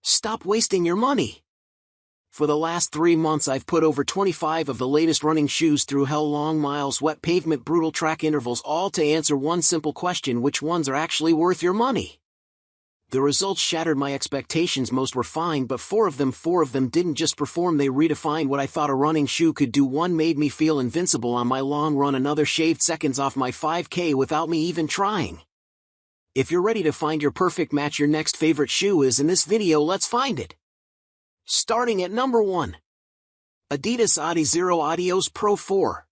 Stop wasting your money. For the last 3 months I've put over 25 of the latest running shoes through hell, long miles, wet pavement, brutal track intervals, all to answer one simple question: which ones are actually worth your money? The results shattered my expectations. Most were fine, but four of them didn't just perform, they redefined what I thought a running shoe could do. One made me feel invincible on my long run, another shaved seconds off my 5K without me even trying. If you're ready to find your perfect match, your next favorite shoe is in this video. Let's find it. Starting at number 1. Adidas Adizero Adios Pro 4.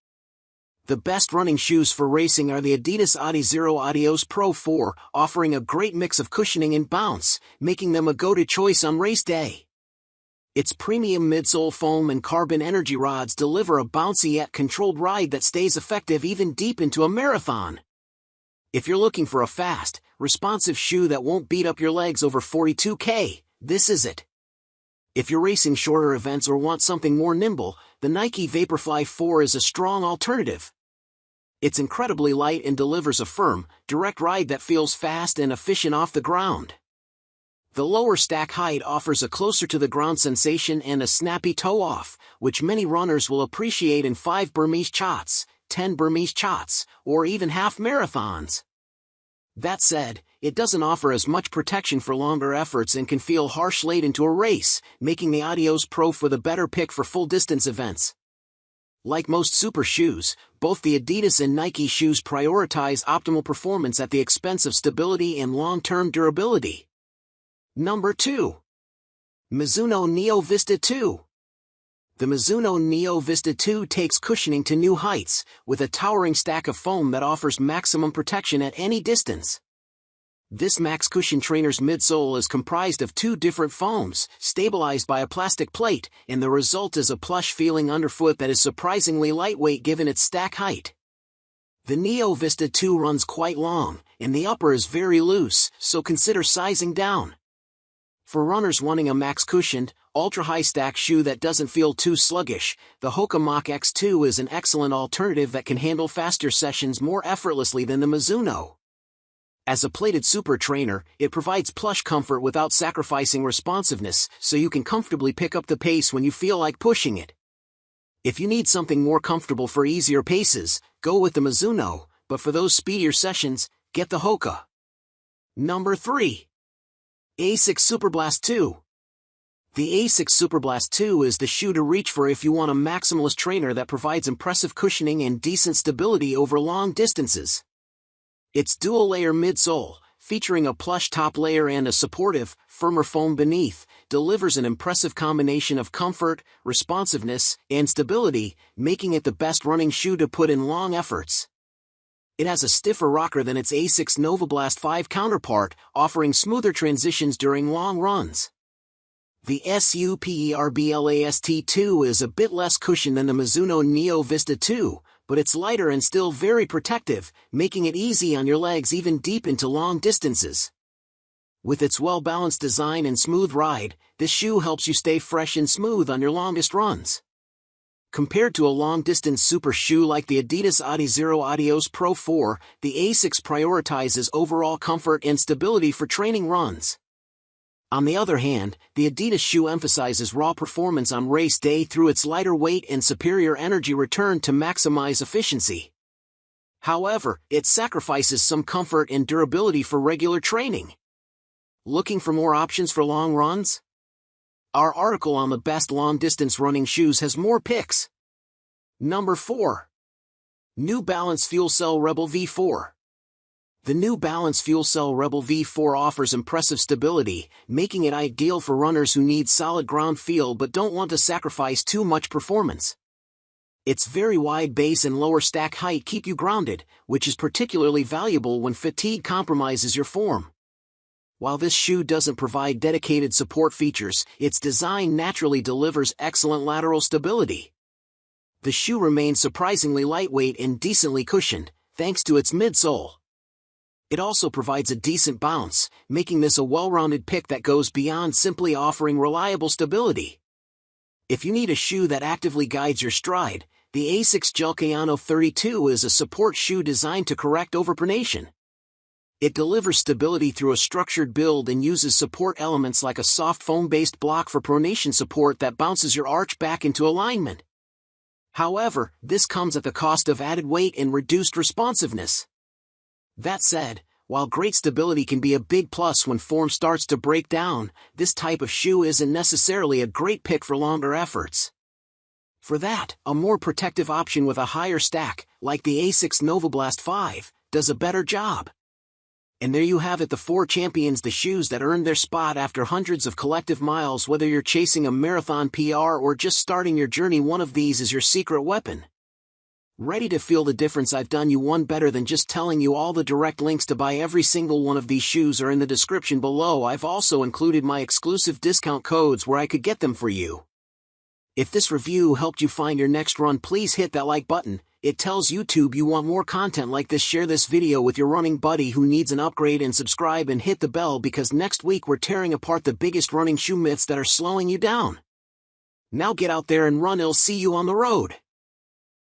The best running shoes for racing are the Adidas Adizero Adios Pro 4, offering a great mix of cushioning and bounce, making them a go-to choice on race day. Its premium midsole foam and carbon energy rods deliver a bouncy yet controlled ride that stays effective even deep into a marathon. If you're looking for a fast, responsive shoe that won't beat up your legs over 42K, this is it. If you're racing shorter events or want something more nimble, the Nike Vaporfly 4 is a strong alternative. It's incredibly light and delivers a firm, direct ride that feels fast and efficient off the ground. The lower stack height offers a closer to the ground sensation and a snappy toe-off, which many runners will appreciate in 5 Burmese Chats, 10 Burmese Chats, or even half marathons. That said, it doesn't offer as much protection for longer efforts and can feel harsh late into a race, making the Adios Pro for the better pick for full-distance events. Like most super shoes, both the Adidas and Nike shoes prioritize optimal performance at the expense of stability and long-term durability. Number 2. Mizuno Neo Vista 2. The Mizuno Neo Vista 2 takes cushioning to new heights, with a towering stack of foam that offers maximum protection at any distance. This Max Cushion trainer's midsole is comprised of 2 different foams, stabilized by a plastic plate, and the result is a plush-feeling underfoot that is surprisingly lightweight given its stack height. The Neo Vista 2 runs quite long, and the upper is very loose, so consider sizing down. For runners wanting a max-cushioned, ultra-high stack shoe that doesn't feel too sluggish, the Hoka Mach X2 is an excellent alternative that can handle faster sessions more effortlessly than the Mizuno. As a plated super trainer, it provides plush comfort without sacrificing responsiveness, so you can comfortably pick up the pace when you feel like pushing it. If you need something more comfortable for easier paces, go with the Mizuno, but for those speedier sessions, get the Hoka. Number 3. Asics SUPERBLAST 2. The Asics SUPERBLAST 2 is the shoe to reach for if you want a maximalist trainer that provides impressive cushioning and decent stability over long distances. Its dual-layer midsole, featuring a plush top layer and a supportive, firmer foam beneath, delivers an impressive combination of comfort, responsiveness, and stability, making it the best running shoe to put in long efforts. It has a stiffer rocker than its Asics NovaBlast 5 counterpart, offering smoother transitions during long runs. The SUPERBLAST 2 is a bit less cushioned than the Mizuno Neo Vista 2, but it's lighter and still very protective, making it easy on your legs even deep into long distances. With its well-balanced design and smooth ride, this shoe helps you stay fresh and smooth on your longest runs. Compared to a long-distance super shoe like the Adidas Adizero Adios Pro 4, the Asics prioritizes overall comfort and stability for training runs. On the other hand, the Adidas shoe emphasizes raw performance on race day through its lighter weight and superior energy return to maximize efficiency. However, it sacrifices some comfort and durability for regular training. Looking for more options for long runs? Our article on the best long-distance running shoes has more picks. Number 4. New Balance FuelCell Rebel V4. The New Balance FuelCell Rebel V4 offers impressive stability, making it ideal for runners who need solid ground feel but don't want to sacrifice too much performance. Its very wide base and lower stack height keep you grounded, which is particularly valuable when fatigue compromises your form. While this shoe doesn't provide dedicated support features, its design naturally delivers excellent lateral stability. The shoe remains surprisingly lightweight and decently cushioned, thanks to its midsole. It also provides a decent bounce, making this a well-rounded pick that goes beyond simply offering reliable stability. If you need a shoe that actively guides your stride, the Asics Gelcayano 32 is a support shoe designed to correct overpronation. It delivers stability through a structured build and uses support elements like a soft foam-based block for pronation support that bounces your arch back into alignment. However, this comes at the cost of added weight and reduced responsiveness. That said, while great stability can be a big plus when form starts to break down, this type of shoe isn't necessarily a great pick for longer efforts. For that, a more protective option with a higher stack, like the Asics NovaBlast 5, does a better job. And there you have it, the 4 champions, the shoes that earned their spot after hundreds of collective miles. Whether you're chasing a marathon PR or just starting your journey, one of these is your secret weapon. Ready to feel the difference? I've done you one better than just telling you. All the direct links to buy every single one of these shoes are in the description below. I've also included my exclusive discount codes where I could get them for you. If this review helped you find your next run, please hit that like button. It tells YouTube you want more content like this. Share this video with your running buddy who needs an upgrade, and subscribe and hit the bell, because next week we're tearing apart the biggest running shoe myths that are slowing you down. Now get out there and run. I'll see you on the road.